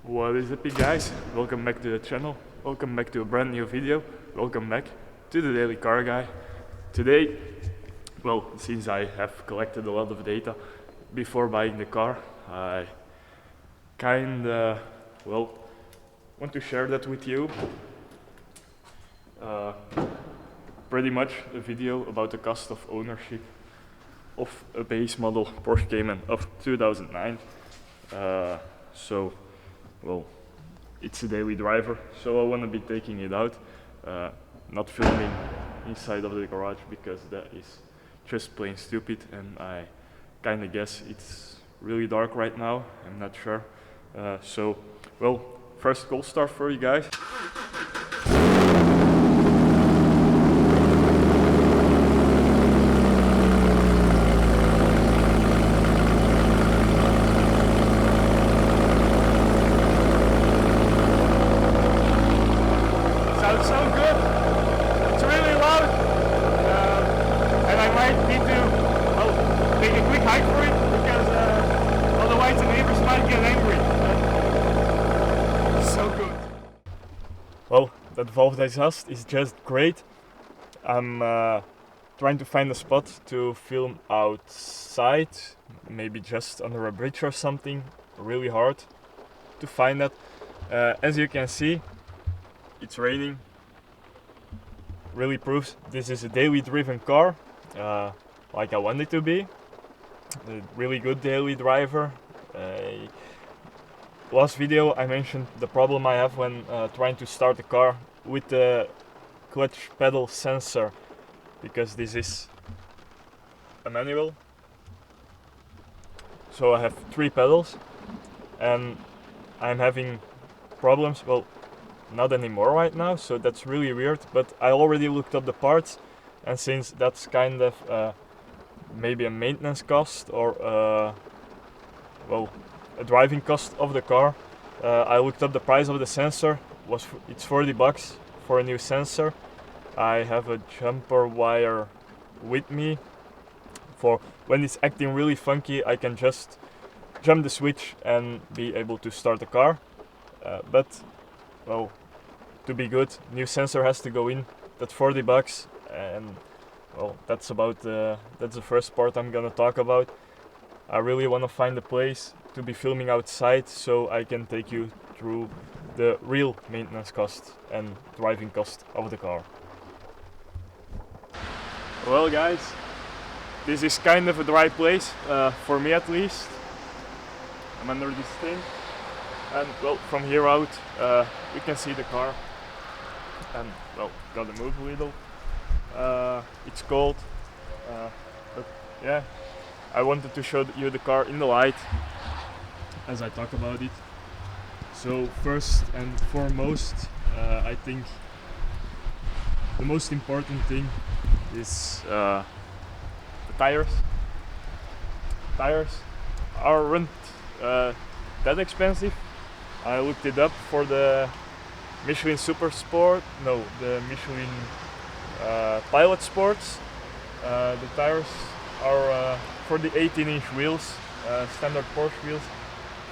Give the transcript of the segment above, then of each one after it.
What is up, you guys? Welcome back to the channel. Welcome back to a brand new video. Welcome back to the Daily Car Guy. Today, well, since I have collected a lot of data before buying the car, I kinda, want to share that with you. Pretty much a video about the cost of ownership of a base model Porsche Cayman of 2009. It's a daily driver, so I want to be taking it out, not filming inside of the garage because that is just plain stupid, and I kind of guess it's really dark right now. I'm not sure. First cold start for you guys. Sounds so good. It's really loud, and I might need to take a quick hike for it because otherwise the neighbors might get angry. So good. Well, that valve exhaust is just great. I'm trying to find a spot to film outside, maybe just under a bridge or something. Really hard to find that. As you can see, it's raining. Really proves this is a daily driven car, like I want it to be. A really good daily driver. Last video I mentioned the problem I have when trying to start the car with the clutch pedal sensor, because this is a manual. So I have 3 pedals and I'm having problems. Well, not anymore right now, so that's really weird, but I already looked up the parts, and since that's kind of maybe a maintenance cost or a driving cost of the car, I looked up the price of the sensor. It's 40 bucks for a new sensor. I have a jumper wire with me for when it's acting really funky. I can just jump the switch and be able to start the car, to be good, new sensor has to go in. That's 40 bucks, and that's the first part I'm gonna talk about. I really want to find a place to be filming outside so I can take you through the real maintenance cost and driving cost of the car. Well, guys, this is kind of a dry place, for me at least. I'm under this thing, and from here out we can see the car, and gotta move a little. It's cold, but yeah, I wanted to show you the car in the light as I talk about it. So first and foremost, I think the most important thing is the tires. Tires aren't that expensive. I looked it up for the Michelin Super Sport, the Michelin Pilot Sports. The tires are for the 18-inch wheels, standard Porsche wheels.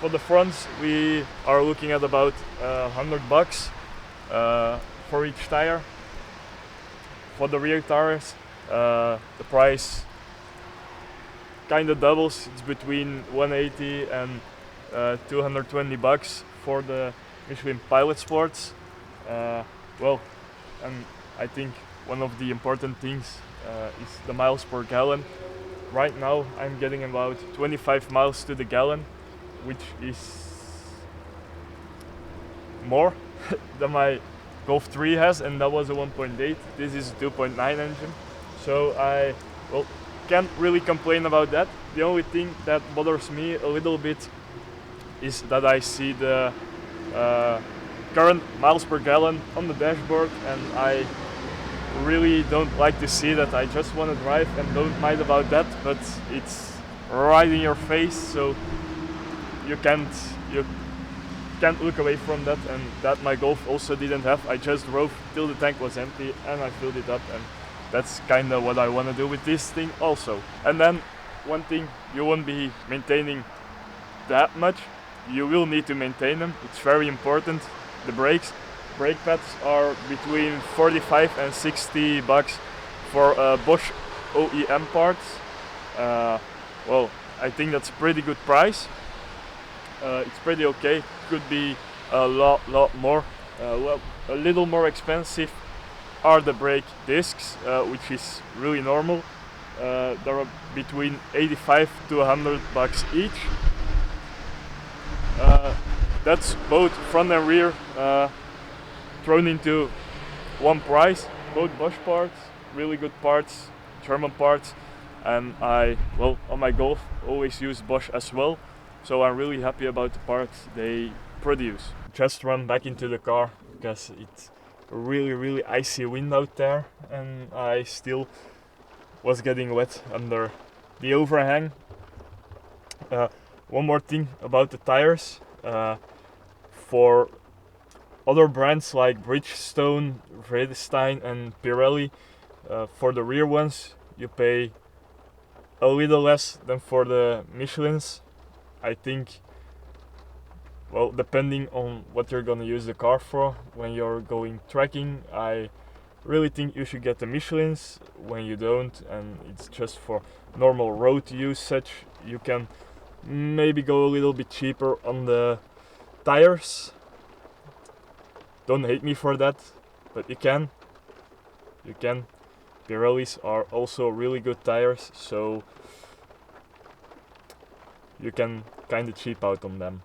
For the fronts, we are looking at about 100 bucks for each tire. For the rear tires, the price kind of doubles. It's between 180 and 220 bucks for the Michelin Pilot Sports. And I think one of the important things is the miles per gallon. Right now I'm getting about 25 miles to the gallon, which is more than my Golf 3 has, and that was a 1.8. This is a 2.9 engine, so I can't really complain about that. The only thing that bothers me a little bit is that I see the current miles per gallon on the dashboard, and I really don't like to see that. I just want to drive and don't mind about that, but it's right in your face, so you can't look away from that, and that my Golf also didn't have. I just drove till the tank was empty and I filled it up, and that's kind of what I want to do with this thing also. And then one thing, you won't be maintaining that much you will need to maintain them. It's very important. The brake pads are between 45 and 60 bucks for Bosch OEM parts. Well, I think that's a pretty good price. It's pretty okay. Could be a lot more. Well, a little more expensive are the brake discs, which is really normal. They're between 85 to 100 bucks each. That's both front and rear thrown into one price. Both Bosch parts, really good parts, German parts, and well, on my Golf always use Bosch as well, so I'm really happy about the parts they produce. Just run back into the car because it's really icy wind out there, and I still was getting wet under the overhang. One more thing about the tires. For other brands like Bridgestone, Vredestein and Pirelli, for the rear ones you pay a little less than for the Michelins. I think, well, depending on what you're gonna use the car for. When you're going trekking, I really think you should get the Michelins. When you don't and it's just for normal road usage, you can maybe go a little bit cheaper on the tires. Don't hate me for that, but you can. Pirellis are also really good tires, so you can kinda cheap out on them,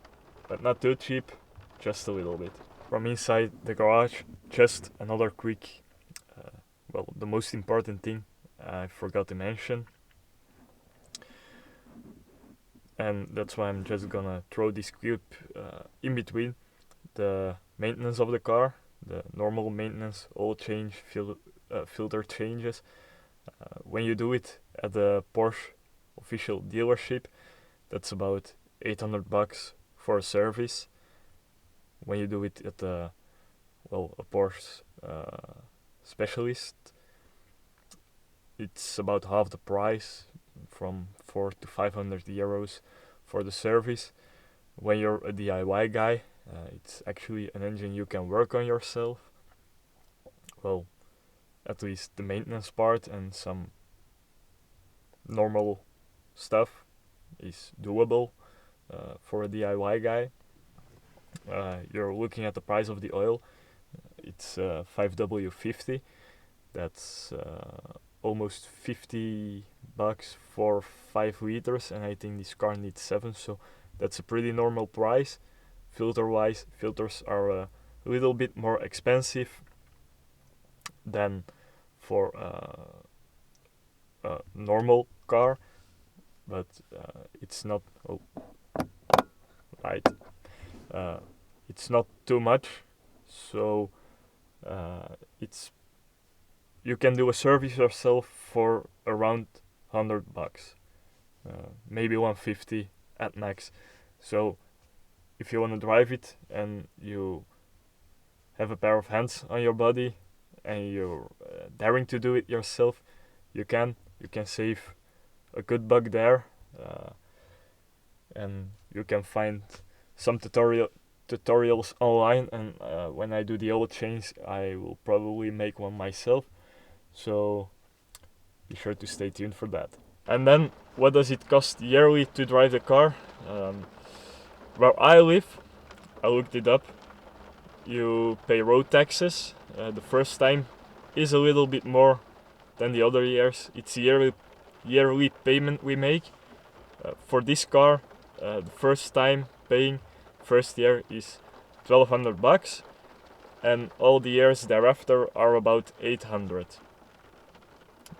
but not too cheap, just a little bit. From inside the garage, just another quick, well, the most important thing I forgot to mention, and that's why I'm just gonna throw this clip in between the maintenance of the car, the normal maintenance, oil change, filter changes. When you do it at the Porsche official dealership, that's about 800 bucks for a service. When you do it at a Porsche specialist, it's about half the price, from 400 to 500 euros for the service. When you're a DIY guy, it's actually an engine you can work on yourself. Well, at least the maintenance part and some normal stuff is doable for a DIY guy. You're looking at the price of the oil. It's 5W50. That's almost 50 bucks for 5 liters, and I think this car needs 7, so that's a pretty normal price. Filter-wise, filters are a little bit more expensive than for a normal car, but it's not it's not too much, so you can do a service yourself for around 100 bucks, maybe 150 at max. So if you want to drive it and you have a pair of hands on your body and you're daring to do it yourself, you can save a good buck there, and you can find some tutorials online, and when I do the oil change I will probably make one myself, so be sure to stay tuned for that. And then, what does it cost yearly to drive the car? Where I live, I looked it up, you pay road taxes. The first time is a little bit more than the other years. It's a yearly payment we make. For this car, the first time paying, first year is 1200 bucks, and all the years thereafter are about 800.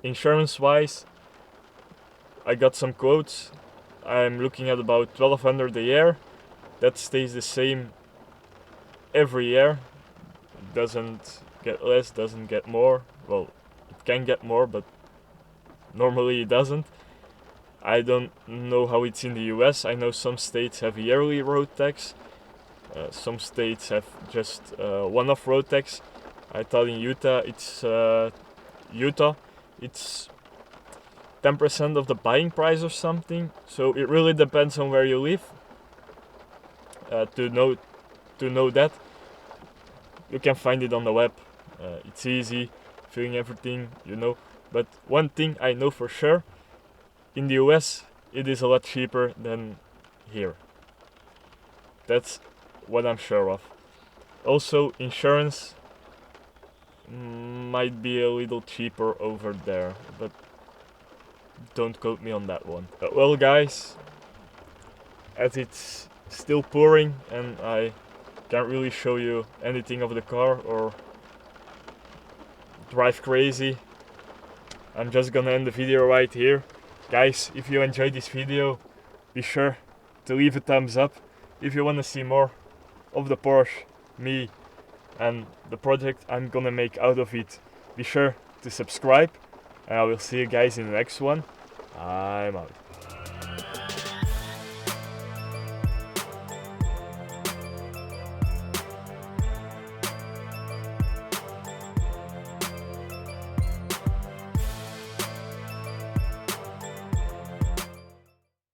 Insurance wise, I got some quotes. I'm looking at about 1200 a year. That stays the same every year. It doesn't get less, doesn't get more. Well, it can get more, but normally it doesn't. I don't know how it's in the US. I know some states have yearly road tax. Some states have just one-off road tax. I thought in Utah it's 10% of the buying price or something. So it really depends on where you live. to know that. You can find it on the web. It's easy, filling everything, you know. But one thing I know for sure, in the US it is a lot cheaper than here. That's what I'm sure of. Also, insurance might be a little cheaper over there, but don't quote me on that one. Well, guys, as it's still pouring and I can't really show you anything of the car or drive crazy, I'm just gonna end the video right here. Guys, if you enjoyed this video, be sure to leave a thumbs up. If you wanna see more of the Porsche, me, and the project I'm gonna make out of it, be sure to subscribe, and I will see you guys in the next one. I'm out.